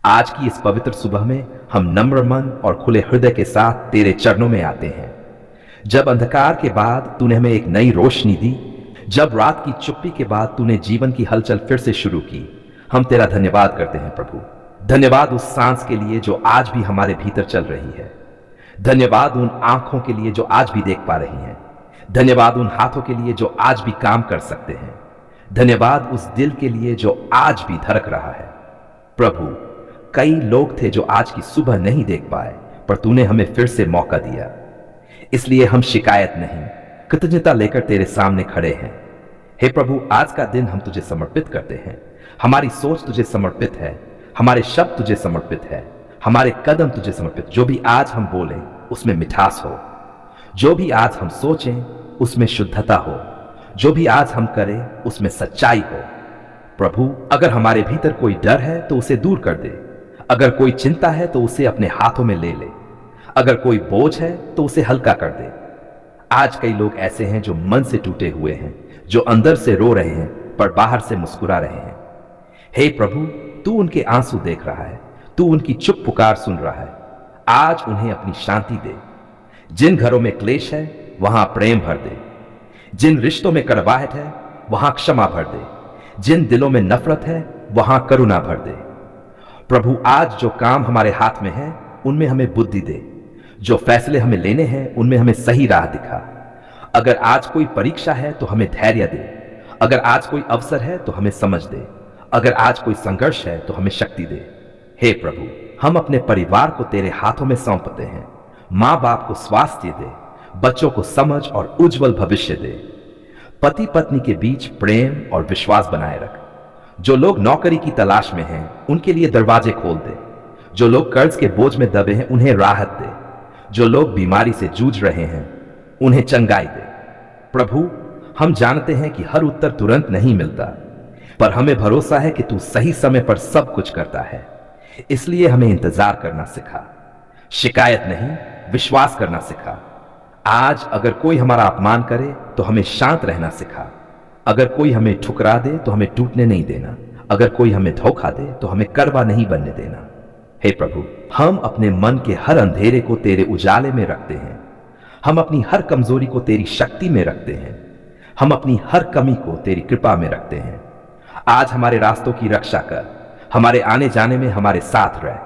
आज की इस पवित्र सुबह में हम नम्र मन और खुले हृदय के साथ तेरे चरणों में आते हैं। जब अंधकार के बाद तूने हमें एक नई रोशनी दी, जब रात की चुप्पी के बाद तूने जीवन की हलचल फिर से शुरू की, हम तेरा धन्यवाद करते हैं प्रभु। धन्यवाद उस सांस के लिए जो आज भी हमारे भीतर चल रही है। धन्यवाद उन आंखों के लिए जो आज भी देख पा रही हैं। धन्यवाद उन हाथों के लिए जो आज भी काम कर सकते हैं। धन्यवाद उस दिल के लिए जो आज भी धड़क रहा है। प्रभु, कई लोग थे जो आज की सुबह नहीं देख पाए, पर तूने हमें फिर से मौका दिया। इसलिए हम शिकायत नहीं, कृतज्ञता लेकर तेरे सामने खड़े हैं। हे प्रभु, आज का दिन हम तुझे समर्पित करते हैं। हमारी सोच तुझे समर्पित है, हमारे शब्द तुझे समर्पित है, हमारे कदम तुझे समर्पित। जो भी आज हम बोलें उसमें मिठास हो, जो भी आज हम सोचें उसमें शुद्धता हो, जो भी आज हम करें उसमें सच्चाई हो। प्रभु, अगर हमारे भीतर कोई डर है तो उसे दूर कर दे। अगर कोई चिंता है तो उसे अपने हाथों में ले ले। अगर कोई बोझ है तो उसे हल्का कर दे। आज कई लोग ऐसे हैं जो मन से टूटे हुए हैं, जो अंदर से रो रहे हैं पर बाहर से मुस्कुरा रहे हैं। हे प्रभु, तू उनके आंसू देख रहा है, तू उनकी चुप पुकार सुन रहा है। आज उन्हें अपनी शांति दे। जिन घरों में क्लेश है वहां प्रेम भर दे। जिन रिश्तों में कड़वाहट है वहां क्षमा भर दे। जिन दिलों में नफरत है वहां करुणा भर दे। प्रभु, आज जो काम हमारे हाथ में है उनमें हमें बुद्धि दे। जो फैसले हमें लेने हैं उनमें हमें सही राह दिखा। अगर आज कोई परीक्षा है तो हमें धैर्य दे। अगर आज कोई अवसर है तो हमें समझ दे। अगर आज कोई संघर्ष है तो हमें शक्ति दे। हे प्रभु, हम अपने परिवार को तेरे हाथों में सौंपते हैं। माँ बाप को स्वास्थ्य दे, बच्चों को समझ और उज्जवल भविष्य दे। पति पत्नी के बीच प्रेम और विश्वास बनाए रख। जो लोग नौकरी की तलाश में हैं उनके लिए दरवाजे खोल दे। जो लोग कर्ज के बोझ में दबे हैं उन्हें राहत दे। जो लोग बीमारी से जूझ रहे हैं उन्हें चंगाई दे। प्रभु, हम जानते हैं कि हर उत्तर तुरंत नहीं मिलता, पर हमें भरोसा है कि तू सही समय पर सब कुछ करता है। इसलिए हमें इंतजार करना सिखा, शिकायत नहीं विश्वास करना सिखा। आज अगर कोई हमारा अपमान करे तो हमें शांत रहना सिखा। अगर कोई हमें ठुकरा दे तो हमें टूटने नहीं देना। अगर कोई हमें धोखा दे तो हमें कड़वा नहीं बनने देना। हे प्रभु, हम अपने मन के हर अंधेरे को तेरे उजाले में रखते हैं। हम अपनी हर कमजोरी को तेरी शक्ति में रखते हैं। हम अपनी हर कमी को तेरी कृपा में रखते हैं। आज हमारे रास्तों की रक्षा कर। हमारे आने जाने में हमारे साथ रह।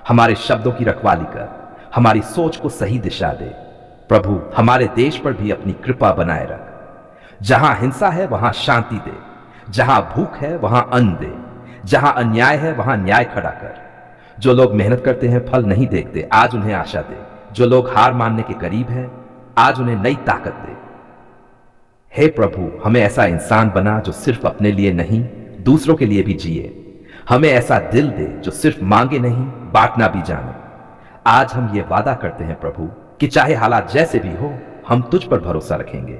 हमारे शब्दों की रखवाली कर। हमारी सोच को सही दिशा दे। प्रभु, हमारे देश पर भी अपनी कृपा बनाए रख। जहां हिंसा है वहां शांति दे। जहां भूख है वहां अन्न दे। जहां अन्याय है वहां न्याय खड़ा कर। जो लोग मेहनत करते हैं फल नहीं देखते, आज उन्हें आशा दे। जो लोग हार मानने के करीब हैं, आज उन्हें नई ताकत दे। हे प्रभु, हमें ऐसा इंसान बना जो सिर्फ अपने लिए नहीं दूसरों के लिए भी जिए। हमें ऐसा दिल दे जो सिर्फ मांगे नहीं बांटना भी जाने। आज हम ये वादा करते हैं प्रभु कि चाहे हालात जैसे भी हो, हम तुझ पर भरोसा रखेंगे।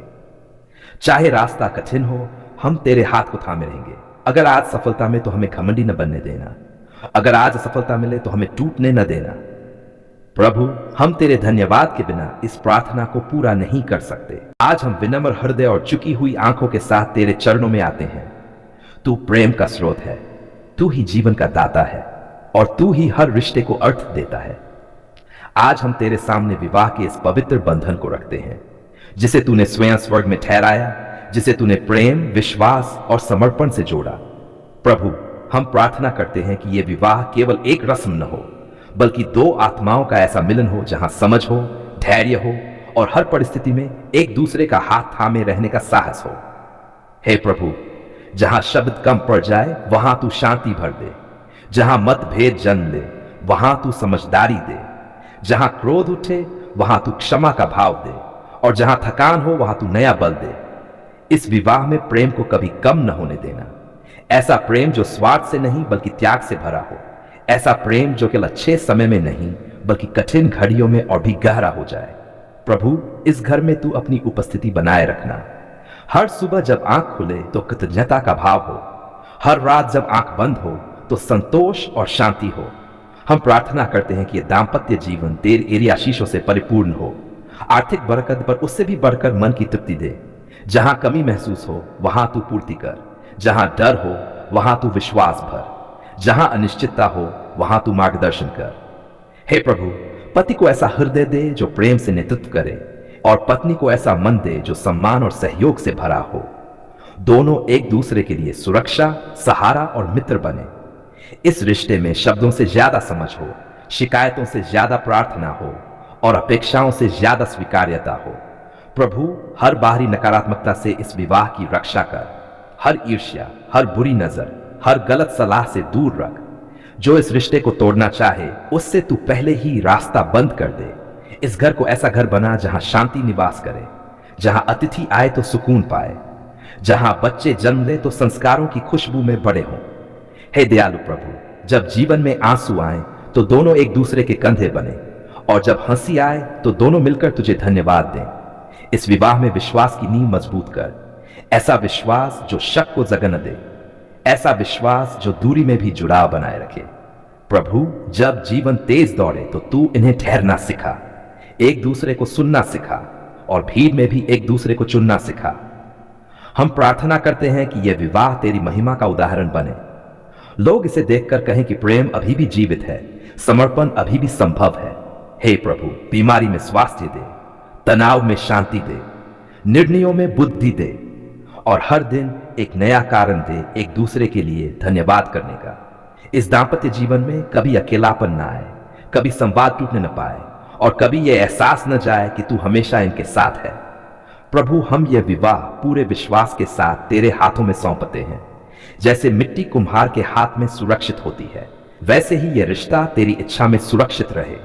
चाहे रास्ता कठिन हो, हम तेरे हाथ को थामे रहेंगे। अगर आज सफलता में तो हमें घमंडी न बनने देना। अगर आज असफलता मिले तो हमें टूटने न देना। प्रभु, हम तेरे धन्यवाद के बिना इस प्रार्थना को पूरा नहीं कर सकते। आज हम विनम्र हृदय और झुकी हुई आंखों के साथ तेरे चरणों में आते हैं। तू प्रेम का स्रोत है, तू ही जीवन का दाता है और तू ही हर रिश्ते को अर्थ देता है। आज हम तेरे सामने विवाह के इस पवित्र बंधन को रखते हैं, जिसे तूने स्वयं स्वर्ग में ठहराया, जिसे तूने प्रेम, विश्वास और समर्पण से जोड़ा। प्रभु, हम प्रार्थना करते हैं कि यह विवाह केवल एक रस्म न हो, बल्कि दो आत्माओं का ऐसा मिलन हो जहां समझ हो, धैर्य हो और हर परिस्थिति में एक दूसरे का हाथ थामे रहने का साहस हो। हे प्रभु, जहां शब्द कम पड़ जाए वहां तू शांति भर दे। जहां मतभेद जन्म ले वहां तू समझदारी दे। जहां क्रोध उठे वहां तू क्षमा का भाव दे और जहां थकान हो वहां तू नया बल दे। इस विवाह में प्रेम को कभी कम न होने देना। ऐसा प्रेम जो स्वार्थ से नहीं बल्कि त्याग से भरा हो। ऐसा प्रेम जो केवल अच्छे समय में नहीं बल्कि कठिन घड़ियों में और भी गहरा हो जाए। प्रभु, इस घर में तू अपनी उपस्थिति बनाए रखना। हर सुबह जब आंख खुले तो कृतज्ञता का भाव हो। हर रात जब आंख बंद हो तो संतोष और शांति हो। हम प्रार्थना करते हैं कि यह दाम्पत्य जीवन तेरी आशीषों से परिपूर्ण हो। आर्थिक बरकत पर उससे भी बढ़कर मन की तृप्ति दे। जहां कमी महसूस हो वहां तू पूर्ति कर। जहां डर हो वहां तू विश्वास भर। जहां अनिश्चितता हो वहां तू मार्गदर्शन कर। हे प्रभु, पति को ऐसा हृदय दे जो प्रेम से नेतृत्व करे, और पत्नी को ऐसा मन दे जो सम्मान और सहयोग से भरा हो। दोनों एक दूसरे के लिए सुरक्षा, सहारा और मित्र बने। इस रिश्ते में शब्दों से ज्यादा समझ हो, शिकायतों से ज्यादा प्रार्थना हो और अपेक्षाओं से ज्यादा स्वीकार्यता हो। प्रभु, हर बाहरी नकारात्मकता से इस विवाह की रक्षा कर। हर ईर्ष्या, हर बुरी नजर, हर गलत सलाह से दूर रख। जो इस रिश्ते को तोड़ना चाहे उससे तू पहले ही रास्ता बंद कर दे। इस घर को ऐसा घर बना जहां शांति निवास करे, जहां अतिथि आए तो सुकून पाए, जहां बच्चे जन्म ले तो संस्कारों की खुशबू में बड़े हों। हे दयालु प्रभु, जब जीवन में आंसू आए तो दोनों एक दूसरे के कंधे बने, और जब हंसी आए तो दोनों मिलकर तुझे धन्यवाद दें। इस विवाह में विश्वास की नींव मजबूत कर, ऐसा विश्वास जो शक को जगह न दे, ऐसा विश्वास जो दूरी में भी जुड़ाव बनाए रखे। प्रभु, जब जीवन तेज दौड़े तो तू इन्हें ठहरना सिखा, एक दूसरे को सुनना सिखा और भीड़ में भी एक दूसरे को चुनना सिखा। हम प्रार्थना करते हैं कि यह विवाह तेरी महिमा का उदाहरण बने। लोग इसे देखकर कहें कि प्रेम अभी भी जीवित है, समर्पण अभी भी संभव है। हे प्रभु, बीमारी में स्वास्थ्य दे, तनाव में शांति दे, निर्णयों में बुद्धि दे, और हर दिन एक नया कारण दे एक दूसरे के लिए धन्यवाद करने का। इस दाम्पत्य जीवन में कभी अकेलापन ना आए, कभी संवाद टूटने न पाए, और कभी यह एहसास न जाए कि तू हमेशा इनके साथ है। प्रभु, हम यह विवाह पूरे विश्वास के साथ तेरे हाथों में सौंपते हैं। जैसे मिट्टी कुम्हार के हाथ में सुरक्षित होती है, वैसे ही यह रिश्ता तेरी इच्छा में सुरक्षित रहे।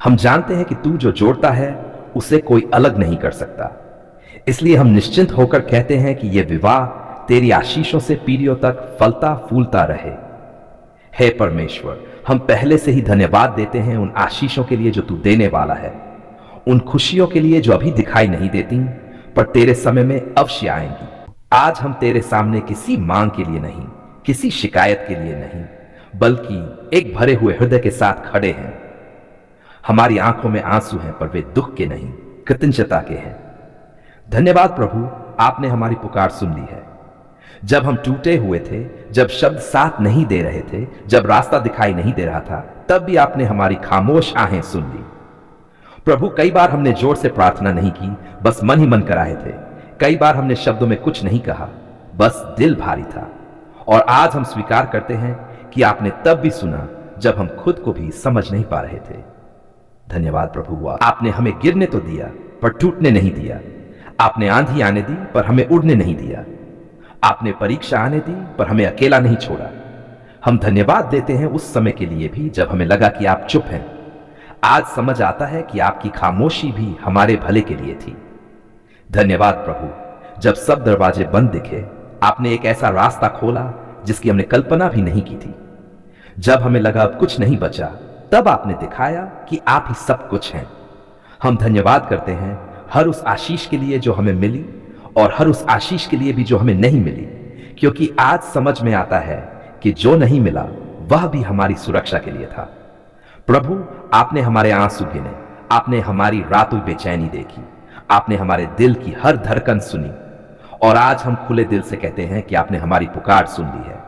हम जानते हैं कि तू जो जोड़ता है उसे कोई अलग नहीं कर सकता, इसलिए हम निश्चिंत होकर कहते हैं कि यह विवाह तेरी आशीषों से पीढ़ियों तक फलता फूलता रहे। हे परमेश्वर, हम पहले से ही धन्यवाद देते हैं उन आशीषों के लिए जो तू देने वाला है, उन खुशियों के लिए जो अभी दिखाई नहीं देती पर तेरे समय में अवश्य आएंगी। आज हम तेरे सामने किसी मांग के लिए नहीं, किसी शिकायत के लिए नहीं, बल्कि एक भरे हुए हृदय के साथ खड़े हैं। हमारी आंखों में आंसू हैं पर वे दुख के नहीं, कृतज्ञता के हैं। धन्यवाद प्रभु, आपने हमारी पुकार सुन ली है। जब हम टूटे हुए थे, जब शब्द साथ नहीं दे रहे थे, जब रास्ता दिखाई नहीं दे रहा था, तब भी आपने हमारी खामोश आहें सुन ली। प्रभु, कई बार हमने जोर से प्रार्थना नहीं की, बस मन ही मन कराए थे। कई बार हमने शब्दों में कुछ नहीं कहा, बस दिल भारी था। और आज हम स्वीकार करते हैं कि आपने तब भी सुना जब हम खुद को भी समझ नहीं पा रहे थे। धन्यवाद प्रभु, आपने हमें गिरने तो दिया पर टूटने नहीं दिया। आपने आंधी आने दी पर हमें उड़ने नहीं दिया। आपने परीक्षा आने दी पर हमें अकेला नहीं छोड़ा। हम धन्यवाद देते हैं उस समय के लिए भी जब हमें लगा कि आप चुप हैं। आज समझ आता है कि आपकी खामोशी भी हमारे भले के लिए थी। धन्यवाद प्रभु, जब सब दरवाजे बंद दिखे, आपने एक ऐसा रास्ता खोला जिसकी हमने कल्पना भी नहीं की थी। जब हमें लगा अब कुछ नहीं बचा, तब आपने दिखाया कि आप ही सब कुछ हैं। हम धन्यवाद करते हैं हर उस आशीष के लिए जो हमें मिली, और हर उस आशीष के लिए भी जो हमें नहीं मिली, क्योंकि आज समझ में आता है कि जो नहीं मिला वह भी हमारी सुरक्षा के लिए था। प्रभु, आपने हमारे आंसू गिने, आपने हमारी रातों बेचैनी देखी, आपने हमारे दिल की हर धड़कन सुनी, और आज हम खुले दिल से कहते हैं कि आपने हमारी पुकार सुन ली है।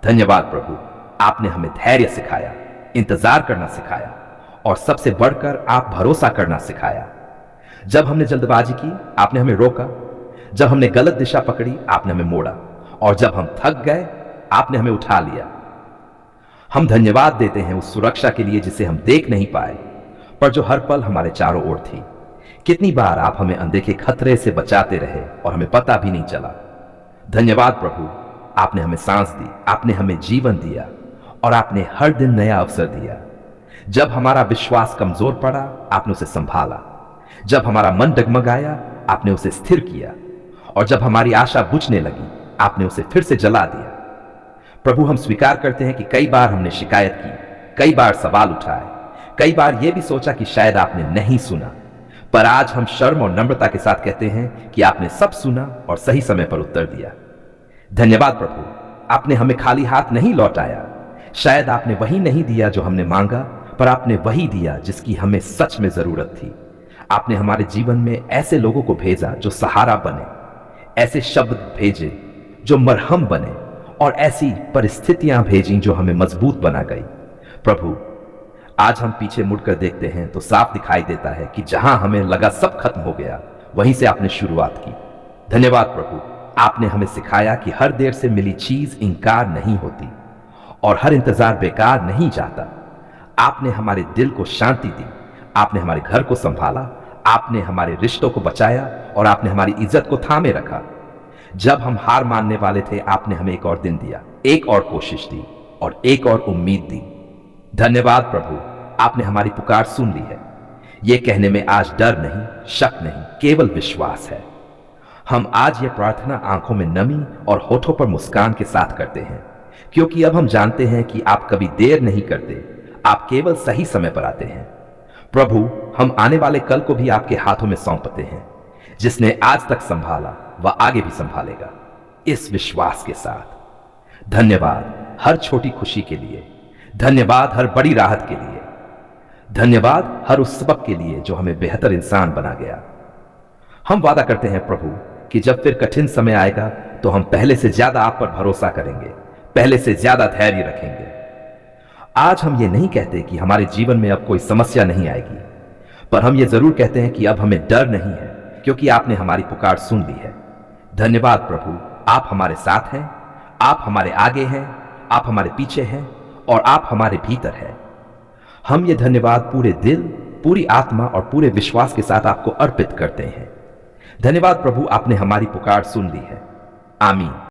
धन्यवाद प्रभु, आपने हमें धैर्य सिखाया, इंतजार करना सिखाया, और सबसे बढ़कर आप भरोसा करना सिखाया। जब हमने जल्दबाजी की, आपने हमें रोका। जब हमने गलत दिशा पकड़ी, आपने हमें मोड़ा, और जब हम थक गए, आपने हमें उठा लिया। हम धन्यवाद देते हैं उस सुरक्षा के लिए जिसे हम देख नहीं पाए, पर जो हर पल हमारे चारों ओर थी। कितनी बार आप हमें अनदेखे खतरे से बचाते रहे और हमें पता भी नहीं चला। धन्यवाद प्रभु, आपने हमें सांस दी, आपने हमें जीवन दिया, और आपने हर दिन नया अवसर दिया। जब हमारा विश्वास कमजोर पड़ा, आपने उसे संभाला। जब हमारा मन डगमगाया, आपने उसे स्थिर किया, और जब हमारी आशा बुझने लगी, आपने उसे फिर से जला दिया। प्रभु, हम स्वीकार करते हैं कि कई बार हमने शिकायत की, कई बार सवाल उठाए, कई बार यह भी सोचा कि शायद आपने नहीं सुना, पर आज हम शर्म और नम्रता के साथ कहते हैं कि आपने सब सुना और सही समय पर उत्तर दिया। धन्यवाद प्रभु, आपने हमें खाली हाथ नहीं लौटाया। शायद आपने वही नहीं दिया जो हमने मांगा, पर आपने वही दिया जिसकी हमें सच में जरूरत थी। आपने हमारे जीवन में ऐसे लोगों को भेजा जो सहारा बने, ऐसे शब्द भेजे जो मरहम बने, और ऐसी परिस्थितियां भेजी जो हमें मजबूत बना गई। प्रभु, आज हम पीछे मुड़कर देखते हैं तो साफ दिखाई देता है कि जहां हमें लगा सब खत्म हो गया, वहीं से आपने शुरुआत की। धन्यवाद प्रभु, आपने हमें सिखाया कि हर देर से मिली चीज इंकार नहीं होती और हर इंतजार बेकार नहीं जाता। आपने हमारे दिल को शांति दी, आपने हमारे घर को संभाला, आपने हमारे रिश्तों को बचाया और आपने हमारी इज्जत को थामे रखा। जब हम हार मानने वाले थे, आपने हमें एक और दिन दिया, एक और कोशिश दी और एक और उम्मीद दी। धन्यवाद प्रभु, आपने हमारी पुकार सुन ली है। यह कहने में आज डर नहीं, शक नहीं, केवल विश्वास है। हम आज यह प्रार्थना आंखों में नमी और होठों पर मुस्कान के साथ करते हैं, क्योंकि अब हम जानते हैं कि आप कभी देर नहीं करते, आप केवल सही समय पर आते हैं। प्रभु, हम आने वाले कल को भी आपके हाथों में सौंपते हैं। जिसने आज तक संभाला वह आगे भी संभालेगा, इस विश्वास के साथ। धन्यवाद हर छोटी खुशी के लिए, धन्यवाद हर बड़ी राहत के लिए, धन्यवाद हर उस सबक के लिए जो हमें बेहतर इंसान बना गया। हम वादा करते हैं प्रभु कि जब फिर कठिन समय आएगा तो हम पहले से ज्यादा आप पर भरोसा करेंगे, पहले से ज्यादा धैर्य रखेंगे। आज हम ये नहीं कहते कि हमारे जीवन में अब कोई समस्या नहीं आएगी, पर हम ये जरूर कहते हैं कि अब हमें डर नहीं है, क्योंकि आपने हमारी पुकार सुन ली है। धन्यवाद प्रभु, आप हमारे साथ हैं, आप हमारे आगे हैं, आप हमारे पीछे हैं और आप हमारे भीतर हैं। हम ये धन्यवाद पूरे दिल, पूरी आत्मा और पूरे विश्वास के साथ आपको अर्पित करते हैं। धन्यवाद प्रभु, आपने हमारी पुकार सुन ली है। आमीन।